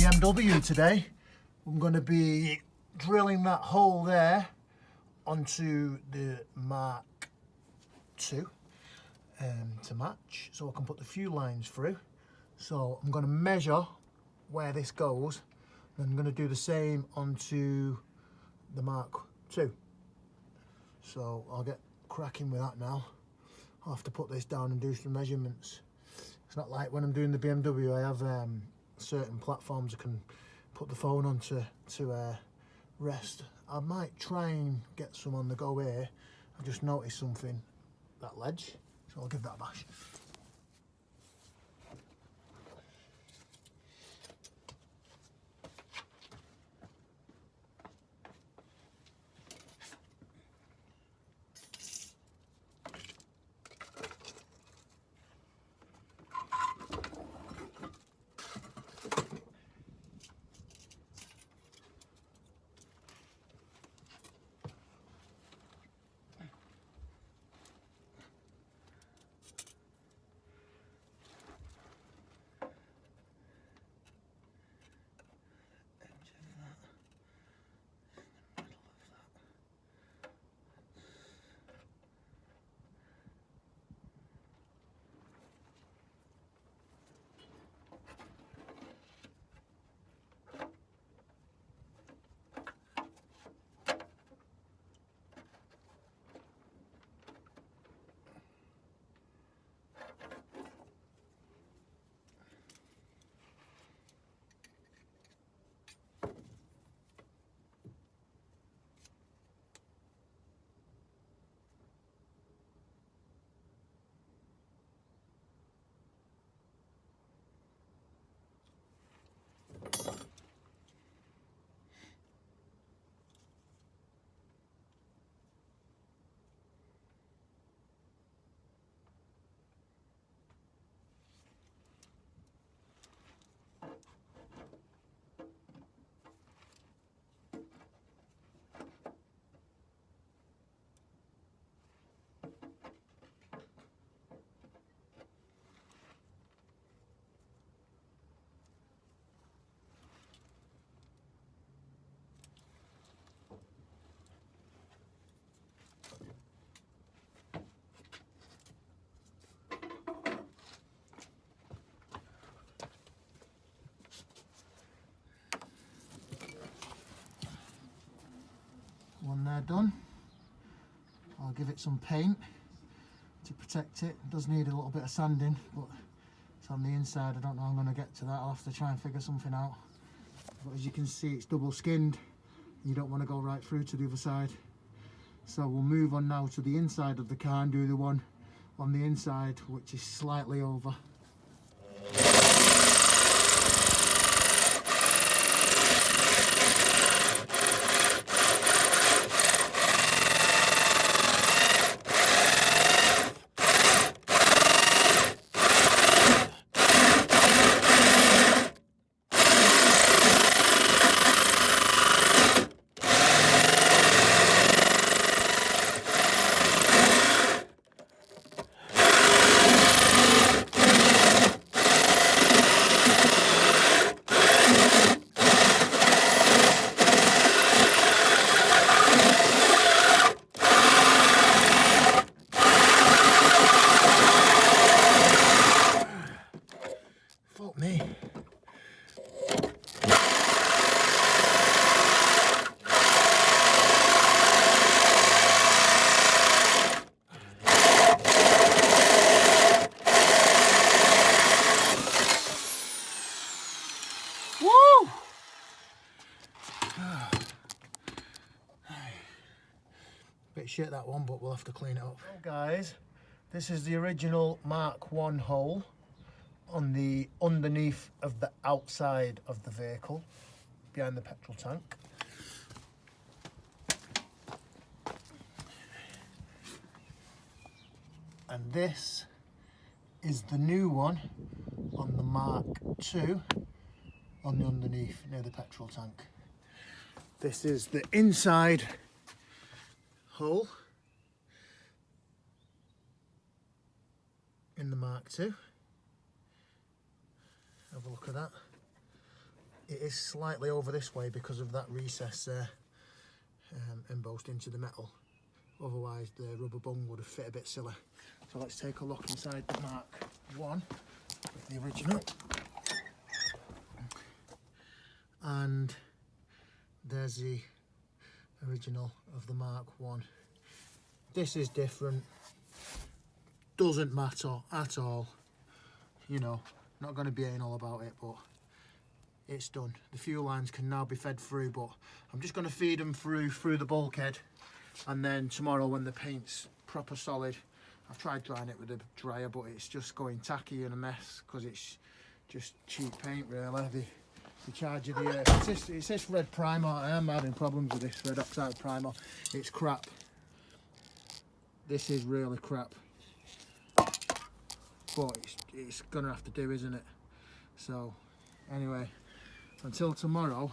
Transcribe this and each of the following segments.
BMW today. I'm going to be drilling that hole there onto the Mark II to match, so I can put the fuel lines through. So I'm going to measure where this goes, and I'm going to do the same onto the Mark II. So I'll get cracking with that now. I'll have to put this down and do some measurements. It's not like when I'm doing the BMW, I have certain platforms I can put the phone on to rest. I might try and get some on the go here. I've just noticed something, that ledge, so I'll give that a bash. When they're done, I'll give it some paint to protect it. It does need a little bit of sanding, but it's on the inside. I don't know how I'm going to get to that. I'll have to try and figure something out. But as you can see, it's double skinned. You don't want to go right through to the other side. So we'll move on now to the inside of the car and do the one on the inside, which is slightly over. Fuck me. Woo! Bit shit that one, but we'll have to clean it up. So guys, this is the original Mark I hole on the underneath of the outside of the vehicle, behind the petrol tank. And this is the new one on the Mark II, on the underneath near the petrol tank. This is the inside hole in the Mark II. Have a look at that. it is slightly over this way because of that recess there, embossed into the metal. Otherwise the rubber bung would have fit a bit silly. So let's take a look inside the Mark 1, the original. And there's the original of the Mark 1. This is different, doesn't matter at all, you know, not going to be anal about it, but it's done. The fuel lines can now be fed through, but I'm just going to feed them through the bulkhead, and then tomorrow when the paint's proper solid, I've tried drying it with a dryer, but it's just going tacky and a mess because it's just cheap paint really. The charge of the it says red primer. I am having problems with this red oxide primer. It's crap. This is really crap, but it's gonna have to do, isn't it? So anyway, until tomorrow,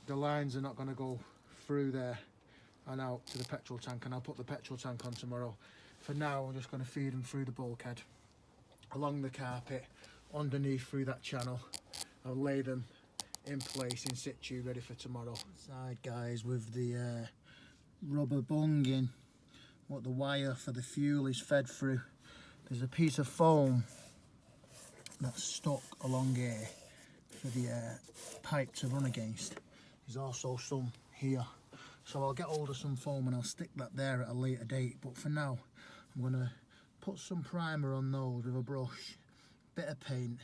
the lines are not going to go through there and out to the petrol tank, and I'll put the petrol tank on tomorrow. For now, I'm just going to feed them through the bulkhead, along the carpet, underneath through that channel. I'll lay them in place in situ, ready for tomorrow. Side guys, with the rubber bung in, what the wire for the fuel is fed through, there's a piece of foam that's stuck along here for the pipe to run against. There's also some here, so I'll get hold of some foam and I'll stick that there at a later date. But for now, I'm going to put some primer on those with a brush, bit of paint,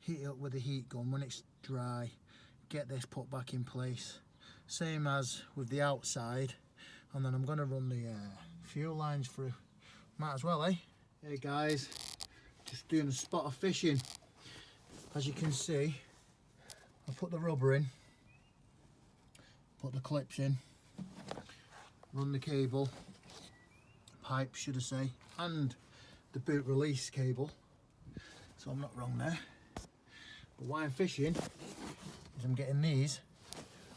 heat it up with a heat gun. When it's dry, get this put back in place, same as with the outside, and then I'm going to run the fuel lines through. Might as well, eh? Hey guys, just doing a spot of fishing. As you can see, I put the rubber in, put the clips in, run the cable, pipe should I say, and the boot release cable, so I'm not wrong there. But why I'm fishing is I'm getting these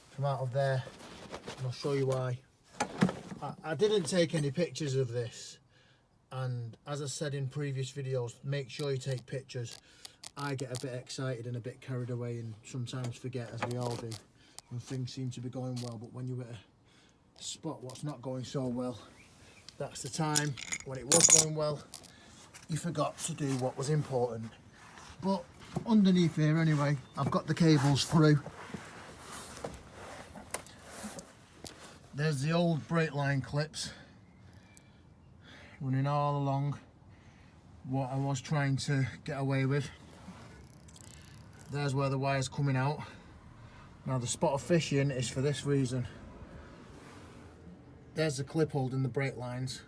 from out of there, and I'll show you why. I didn't take any pictures of this, and as I said in previous videos, make sure you take pictures. I get a bit excited and a bit carried away and sometimes forget, as we all do, when things seem to be going well, but when you're at a spot what's not going so well, that's the time when it was going well, you forgot to do what was important. But underneath here anyway, I've got the cables through. There's the old brake line clips running all along what I was trying to get away with. There's where the wire's coming out. Now the spot of fishing is for this reason. There's the clip holding the brake lines.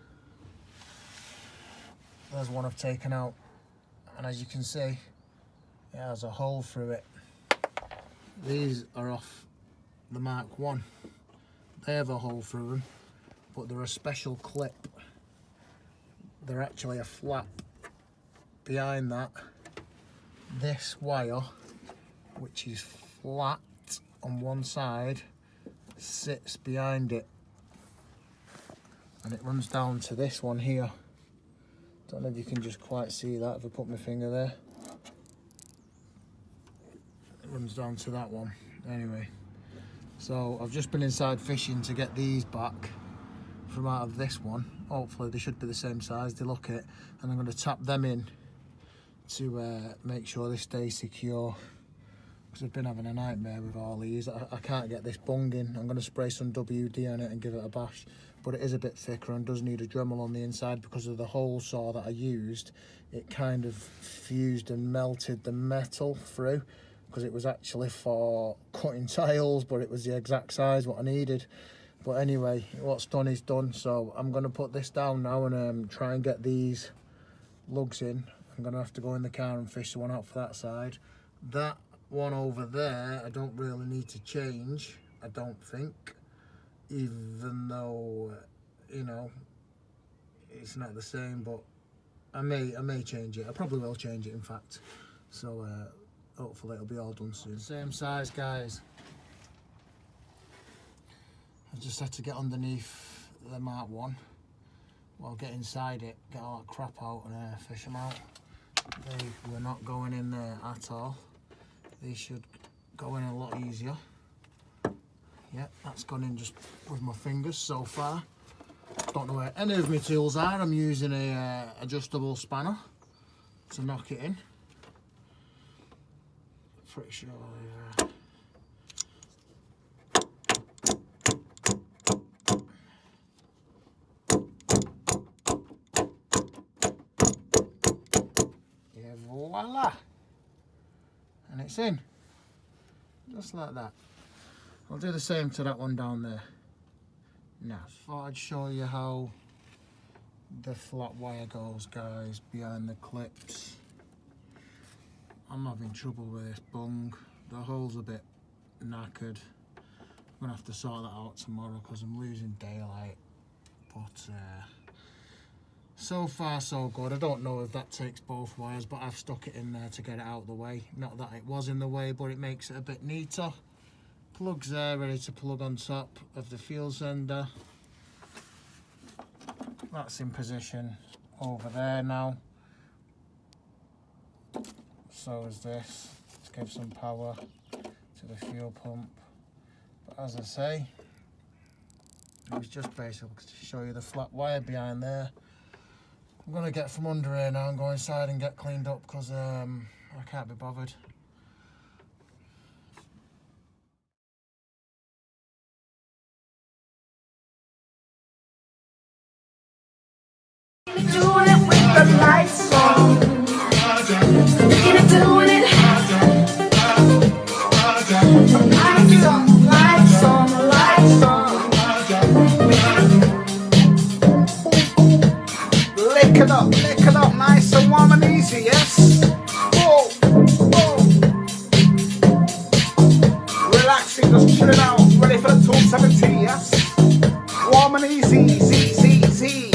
There's one I've taken out, and as you can see, it has a hole through it. These are off the Mark 1. They have a hole through them, but they're a special clip. They're actually a flap. Behind that, this wire, which is flat on one side, sits behind it, and it runs down to this one here. Don't know if you can just quite see that if I put my finger there. It runs down to that one. Anyway, so I've just been inside fishing to get these back from out of this one. Hopefully they should be the same size, they look it, and I'm going to tap them in to make sure they stay secure, because I've been having a nightmare with all these. I can't get this bung in. I'm going to spray some WD on it and give it a bash, but it is a bit thicker and does need a Dremel on the inside because of the hole saw that I used. It kind of fused and melted the metal through, because it was actually for cutting tiles, but it was the exact size what I needed. But anyway, what's done is done, so I'm going to put this down now and try and get these lugs in. I'm going to have to go in the car and fish the one out for that side. That one over there, I don't really need to change, I don't think. Even though, you know, it's not the same, but I may change it. I probably will change it, in fact. So hopefully it'll be all done soon. Same size, guys. I just had to get underneath the Mark 1. Well, get inside it, get all that crap out and fish them out. They were not going in there at all. These should go in a lot easier. Yeah, that's gone in just with my fingers so far. Don't know where any of my tools are. I'm using a adjustable spanner to knock it in. Pretty sure. Yeah, voila! And it's in, just like that. I'll do the same to that one down there. Now, thought I'd show you how the flat wire goes, guys, behind the clips. I'm having trouble with this bung. The hole's a bit knackered. I'm gonna have to sort that out tomorrow because I'm losing daylight. But so far so good. I don't know if that takes both wires, but I've stuck it in there to get it out of the way. Not that it was in the way, but it makes it a bit neater. Plugs there, ready to plug on top of the fuel sender. That's in position over there now. So is this. Let's give some power to the fuel pump. But as I say, it was just basically to show you the flat wire behind there. I'm going to get from under here now and go inside and get cleaned up because I can't be bothered. Doing it with the lights on. Doing it. Lights on, lights on. Lick it up, nice and warm and easy, yes? Whoa, whoa. Relaxing, just chilling out, ready for the 270, yes? Warm and easy, Z, CP.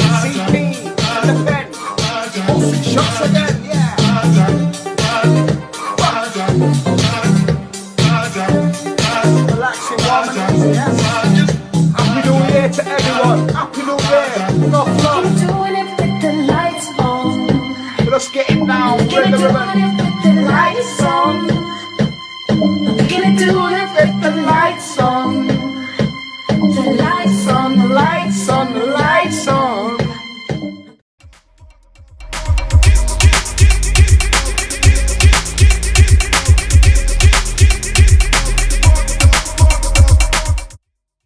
The pen. 6 shots again, yeah. Relaxing, warm and easy, yes. Happy New Year to everyone. Happy New Year. No flop. Doing it with the lights on. Let's get it down. Doing it with the lights on. Gonna do it with the lights on. The lights on, the lights on, the lights on.